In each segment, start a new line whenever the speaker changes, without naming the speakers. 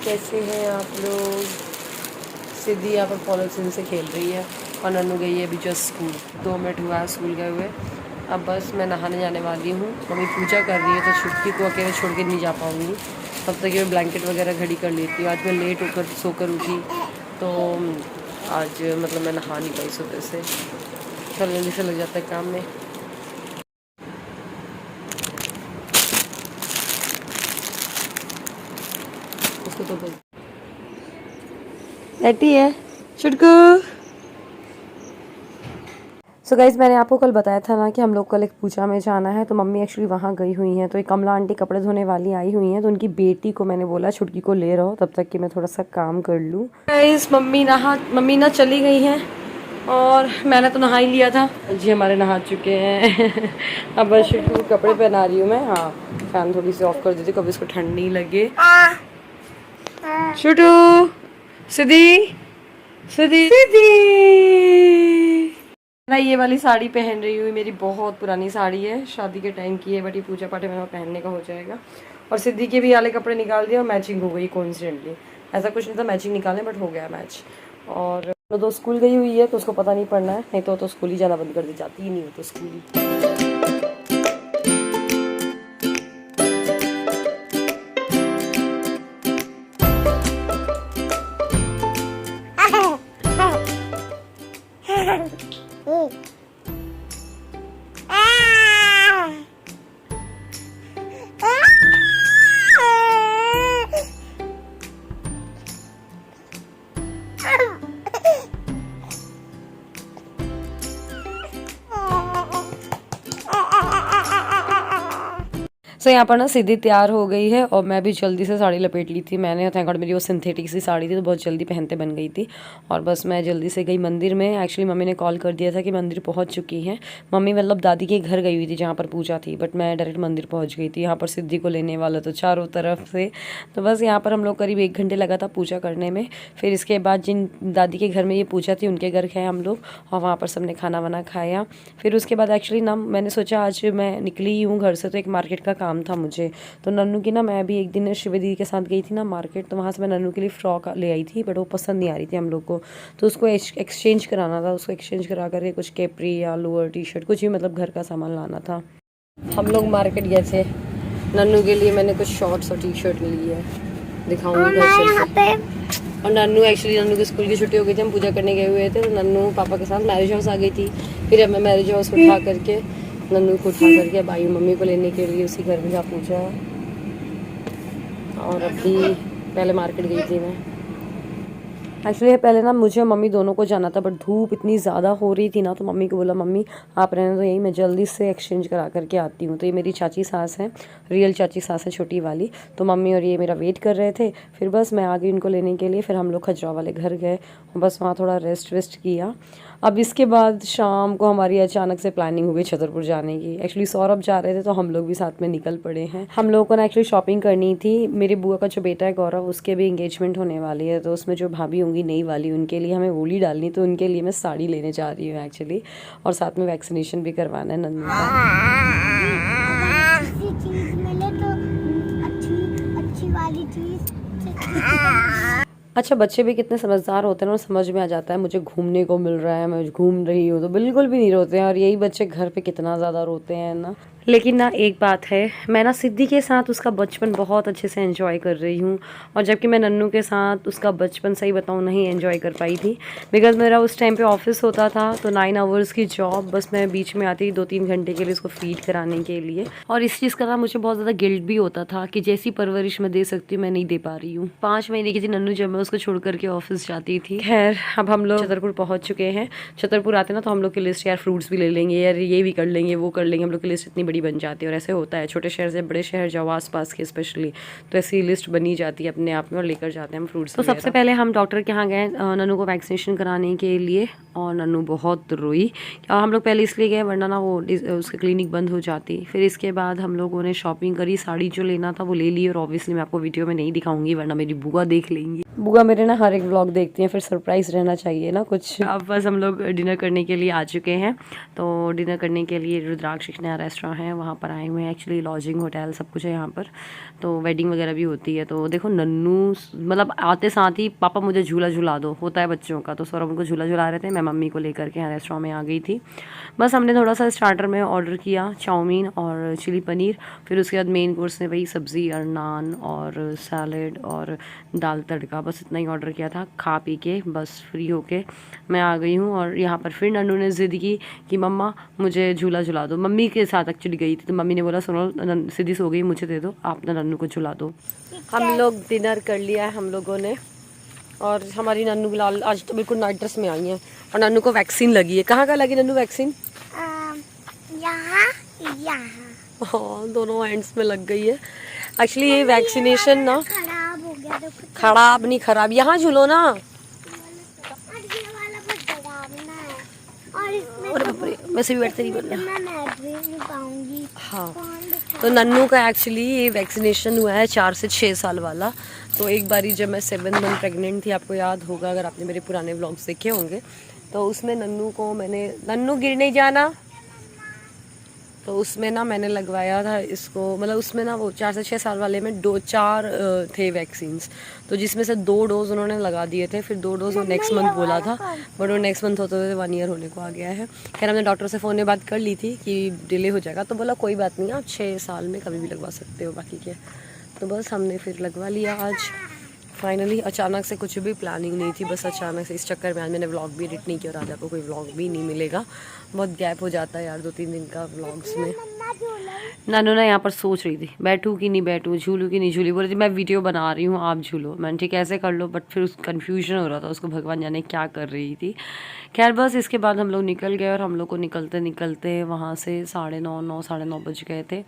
कैसे हैं आप लोग। सिद्धि यहाँ पर पॉलिथीन से खेल रही है और नन्नू गई है अभी जस्ट स्कूल। 2 मिनट हुआ है स्कूल गए हुए। अब बस मैं नहाने जाने वाली हूँ। मम्मी पूजा कर रही है तो छुट्टी को अकेले छोड़ के नहीं जा पाऊँगी। तब तक ये ब्लैंकेट वगैरह घड़ी कर लेती हूँ। आज मैं लेट होकर सोकर उठी तो आज मतलब मैं नहा नहीं पाई सुबह से। चल जल्दी से लग जाता है काम में। उसको तो बैठी है छुटकू। सो गाइज़ मैंने आपको कल बताया था ना कि हम लोग कल एक पूजा में जाना है, तो मम्मी एक्चुअली वहाँ गई हुई हैं। तो एक कमला आंटी कपड़े धोने वाली आई हुई हैं, तो उनकी बेटी को मैंने बोला छुटकी को ले रहो तब तक कि मैं थोड़ा सा काम कर लूँ। गाइज़ मम्मी ना चली गई हैं और मैंने तो नहा ही लिया था। जी हमारे नहा चुके हैं। अब बस छुटकी को कपड़े पहना रही हूँ मैं। हाँ फैन थोड़ी सी ऑफ कर देती कभी इसको ठंड नहीं लगे। छुटू सिद्धि सिद्धि सिद्धि मैं ये वाली साड़ी पहन रही हूँ। मेरी बहुत पुरानी साड़ी है, शादी के टाइम की है, बट ये पूजा पाठ में पहनने का हो जाएगा। और सिद्धि के भी वाले कपड़े निकाल दिए और मैचिंग हो गई कोइंसिडेंटली। ऐसा कुछ नहीं था मैचिंग निकालने, बट हो गया मैच। और तो स्कूल गई हुई है तो उसको पता नहीं पड़ना है, नहीं तो स्कूल ही जाना बंद कर दी, जाती ही नहीं हो तो स्कूल ही। तो यहाँ पर ना सिद्धि तैयार हो गई है और मैं भी जल्दी से साड़ी लपेट ली थी मैंने। थैंक गॉड मेरी वो सिंथेटिक सी साड़ी थी तो बहुत जल्दी पहनते बन गई थी। और बस मैं जल्दी से गई मंदिर में। एक्चुअली मम्मी ने कॉल कर दिया था कि मंदिर पहुँच चुकी है। मम्मी मतलब दादी के घर गई हुई थी जहाँ पर पूजा थी, बट मैं डायरेक्ट मंदिर पहुँच गई थी। यहाँ पर सिद्धि को लेने वाला तो चारों तरफ से। तो बस यहाँ पर हम लोग करीब 1 घंटे लगा था पूजा करने में। फिर इसके बाद जिन दादी के घर में ये पूजा थी उनके घर गए हम लोग और वहाँ पर सबने खाना वाना खाया। फिर उसके बाद एक्चुअली ना मैंने सोचा आज मैं निकली हूँ घर से तो एक मार्केट का काम था मुझे। तो नन्नू की ना मैं भी एक दिन शिव दीदी के साथ गई थी ना मार्केट, तो वहाँ से मैं नन्नू के लिए फ्रॉक ले आई थी, बट वो पसंद नहीं आ रही थी हम लोग को। तो उसको एक्सचेंज कराना था। उसको एक्सचेंज करा करके कुछ कैपरी या लोअर टी शर्ट कुछ भी मतलब घर का सामान लाना था। हम लोग मार्केट गए थे। नन्नू के लिए मैंने कुछ शॉर्ट्स और टी शर्ट ली है, दिखाऊंगी घर से। और नन्नू के स्कूल की छुट्टी हो गई थी, हम पूजा करने गए हुए थे। तो नन्नू पापा के साथ मैरिज हाउस आ गई थी। फिर अब मैं मैरिज हाउस उठा करके नन्नू को उठा करके अब आई मम्मी को लेने के लिए उसी घर में जा पूजा। और अभी पहले मार्केट गई थी मैं। एक्चुअली पहले ना मुझे और मम्मी दोनों को जाना था, बट धूप इतनी ज़्यादा हो रही थी ना तो मम्मी को बोला मम्मी आप रहने तो यही मैं जल्दी से एक्सचेंज करा करके आती हूँ। तो ये मेरी चाची सास है, रियल चाची सास है छोटी वाली। तो मम्मी और ये मेरा वेट कर रहे थे। फिर बस मैं आ गई उनको लेने के लिए। फिर हम लोग खजुराहो वाले घर गए और बस वहाँ थोड़ा रेस्ट वेस्ट किया। अब इसके बाद शाम को हमारी अचानक से प्लानिंग हो गई छतरपुर जाने की। एक्चुअली सौरभ जा रहे थे तो हम लोग भी साथ में निकल पड़े हैं। हम लोगों को ना एक्चुअली शॉपिंग करनी थी। मेरी बुआ का जो बेटा है गौरव उसके भी एंगेजमेंट होने वाली है, तो उसमें जो भाभी होंगी नई वाली उनके लिए हमें वोली डालनी, तो उनके लिए मैं साड़ी लेने जा रही हूँ एक्चुअली। और साथ में वैक्सीनेशन भी करवाना है नन्नू का। अच्छा बच्चे भी कितने समझदार होते हैं ना, समझ में आ जाता है मुझे घूमने को मिल रहा है, मैं घूम रही हूँ, तो बिल्कुल भी नहीं रोते हैं। और यही बच्चे घर पे कितना ज़्यादा रोते हैं ना। लेकिन ना एक बात है, मैं ना सिद्धि के साथ उसका बचपन बहुत अच्छे से एंजॉय कर रही हूँ, और जबकि मैं नन्नू के साथ उसका बचपन सही बताऊँ नहीं एंजॉय कर पाई थी। बिकॉज़ मेरा उस टाइम पे ऑफिस होता था तो 9 आवर्स की जॉब, बस मैं बीच में आती 2-3 घंटे के लिए उसको फीड कराने के लिए। और इस चीज़ का ना मुझे बहुत ज़्यादा गिल्ट भी होता था कि जैसी परवरिश मैं दे सकती हूँ मैं नहीं दे पा रही हूँ। 5 महीने की थी नन्नू जब मैं उसको छोड़ करके ऑफिस जाती थी। खैर अब हम लोग छतरपुर पहुँच चुके हैं। छतरपुर आते ना तो हम लोग की लिस्ट यार फ्रूट्स भी ले लेंगे, यार ये भी कर लेंगे वो कर लेंगे। हम लोग की लिस्ट इतनी बड़ी बन जाती है। और ऐसे होता है, छोटे शहर से बड़े शहर जाओ आसपास के स्पेशली, तो ऐसी लिस्ट बनी जाती है अपने आप में और लेकर जाते हैं हम फ्रूट्स। तो सबसे पहले हम डॉक्टर के यहाँ गए नन्नू को वैक्सीनेशन कराने के लिए, और नन्नू बहुत रोई। और हम लोग पहले इसलिए गए वरना ना वो उसकी क्लिनिक बंद हो जाती। फिर इसके बाद हम लोगों ने शॉपिंग करी, साड़ी जो लेना था वो ले ली। और ऑब्वियसली मैं आपको वीडियो में नहीं दिखाऊंगी वरना मेरी बुआ देख लेंगी। बुआ मेरे ना हर एक व्लॉग देखती हैं, फिर सरप्राइज रहना चाहिए ना कुछ। अब बस हम लोग डिनर करने के लिए आ चुके हैं। तो डिनर करने के लिए रुद्राक्ष नया रेस्टोरेंट है, वहाँ पर आए हुए हैं। एक्चुअली लॉजिंग होटल सब कुछ है यहाँ पर, तो वेडिंग वगैरह भी होती है। तो देखो नन्नू मतलब आते साथ ही पापा मुझे झूला झुला दो, होता है बच्चों का। तो सौरभ उनको झूला झुला रहे थे, मैं मम्मी को लेकर के यहाँ रेस्टोरेंट में आ गई थी। बस हमने थोड़ा सा स्टार्टर में ऑर्डर किया, चाउमीन और चिली पनीर। फिर उसके बाद मेन कोर्स में वही सब्ज़ी और नान और सैलेड और दाल तड़का, बस इतना ही ऑर्डर किया था। खा पी के बस फ्री होके मैं आ गई हूँ। और यहाँ पर फिर नन्नू ने ज़िद की कि मम्मा मुझे झूला झुला दो। मम्मी के साथ एक्चुअली गई थी, तो मम्मी ने बोला सुनो सीधी सो गई, मुझे दे दो, आप ना नन्नू को झुला दो। हम लोग डिनर कर लिया है हम लोगों ने, और हमारी नन्नू बिलाल आज तो बिल्कुल नाइट ड्रेस में आई हैं। और नन्नू को वैक्सीन लगी है। कहाँ का लगी नन्नू वैक्सीन?
यहाँ।
हाँ, दोनों हैंड्स में लग गई है। एक्चुअली ये वैक्सीनेशन ना
खराब हो गया, तो
खराब नहीं खराब, यहाँ झूलो ना।
ये वाला बहुत डरावना है, और इसमें
और बाप रे, वैसे भी बैठते नहीं बनना।
मैं भी नहीं पाऊंगी।
हाँ, तो नन्नू का एक्चुअली ये वैक्सीनेशन हुआ है 4 से 6 साल वाला। तो एक बारी जब मैं 7 मंथ प्रेग्नेंट थी, आपको याद होगा अगर आपने मेरे पुराने व्लॉग्स देखे होंगे, तो उसमें नन्नू को मैंने, नन्नू गिर नहीं जाना, तो उसमें ना मैंने लगवाया था इसको। मतलब उसमें ना वो 4 से 6 साल वाले में 4 थे वैक्सीन्स, तो जिसमें से 2 डोज उन्होंने लगा दिए थे। फिर 2 डोज वो नेक्स्ट मंथ बोला था, बट वो नेक्स्ट मंथ होते हुए 1 ईयर होने को आ गया है। खैर हमने डॉक्टर से फ़ोन में बात कर ली थी कि डिले हो जाएगा, तो बोला कोई बात नहीं, आप 6 साल में कभी भी लगवा सकते हो बाकी के। तो बस हमने फिर लगवा लिया आज फाइनली। अचानक से कुछ भी प्लानिंग नहीं थी, बस अचानक से। इस चक्कर में आज मैंने व्लॉग भी एडिट नहीं किया, और आज आपको कोई व्लॉग भी नहीं मिलेगा। बहुत गैप हो जाता है यार 2-3 दिन का व्लॉग्स में। नानू ना यहाँ पर सोच रही थी बैठूँ कि नहीं बैठूँ, झूलूँ कि नहीं झूलूँ। बोल रही थी मैं वीडियो बना रही हूँ, आप झूलो। मैंने ठीक ऐसे कर लो, बट फिर उस कन्फ्यूजन हो रहा था उसको, भगवान जाने क्या कर रही थी। खैर बस इसके बाद हम लोग निकल गए, और हम लोग को निकलते निकलते वहाँ से 9:30 साढ़े 9 बज गए थे।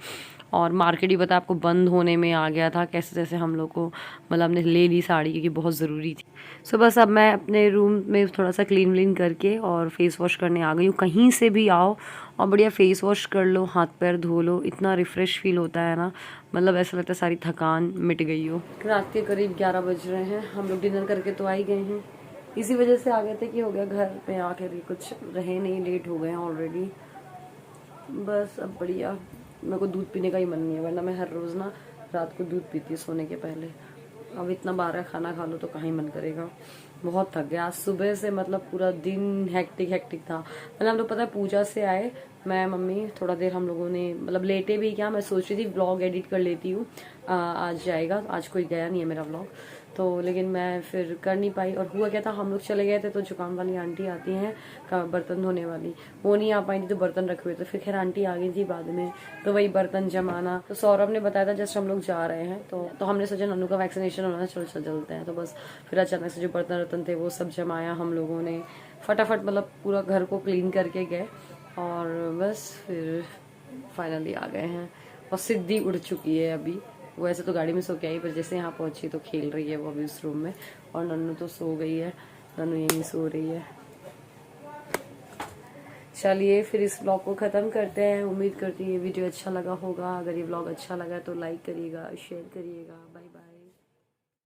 और मार्केट ही पता आपको बंद होने में आ गया था कैसे जैसे हम लोग को। मतलब हमने ले ली साड़ी क्योंकि बहुत ज़रूरी थी। सो बस अब मैं अपने रूम में थोड़ा सा क्लीन व्लीन करके और फेस वॉश करने आ गई हूँ। कहीं से भी आओ और बढ़िया फेस वॉश कर लो, हाथ पैर धो लो, इतना रिफ़्रेश फील होता है ना। मतलब ऐसा लगता है सारी थकान मिट गई हो। रात के करीब 11 बज रहे हैं, हम लोग डिनर करके तो आ ही गए हैं। इसी वजह से आ गए थे कि हो गया घर पे आकर भी कुछ रहे नहीं, लेट हो गए हैं ऑलरेडी। बस अब बढ़िया, मेरे को दूध पीने का ही मन नहीं है, वरना मैं हर रोज़ ना रात को दूध पीती हूँ सोने के पहले। अब इतना बारह खाना खा लो तो कहाँ ही मन करेगा। बहुत थक गया आज सुबह से, मतलब पूरा दिन हेक्टिक था। मतलब हम लोग पता है पूजा से आए, मैं मम्मी थोड़ा देर हम लोगों ने मतलब लेटे भी क्या, मैं सोच रही थी व्लॉग एडिट कर लेती हूँ, आज जाएगा। आज कोई गया नहीं है मेरा व्लॉग, तो लेकिन मैं फिर कर नहीं पाई। और हुआ क्या था, हम लोग चले गए थे तो जुकाम वाली आंटी आती हैं बर्तन धोने वाली, वो नहीं आ पाई थी तो बर्तन रखे हुए थे। फिर खैर आंटी आ गई थी बाद में, तो वही बर्तन जमाना। तो सौरभ ने बताया था जस्ट हम लोग जा रहे हैं, तो हमने सोचा नन्नू का वैक्सीनेशन होना है, चलो चलते हैं। तो बस फिर अचानक से जो बर्तन थे वो सब जमाया हम लोगों ने फटाफट, मतलब पूरा घर को क्लीन करके गए, और बस फिर फाइनली आ गए हैं। और सिद्धि उड़ चुकी है अभी, वो ऐसे तो गाड़ी में सो के आई, पर जैसे यहाँ पहुंची तो खेल रही है वो अभी उस रूम में। और नन्नू तो सो गई है, नन्नू यहीं सो रही है। चलिए फिर इस व्लॉग को ख़त्म करते हैं। उम्मीद करती हूँ ये वीडियो अच्छा लगा होगा। अगर ये व्लॉग अच्छा लगा तो लाइक करिएगा, शेयर करिएगा। Bye bye.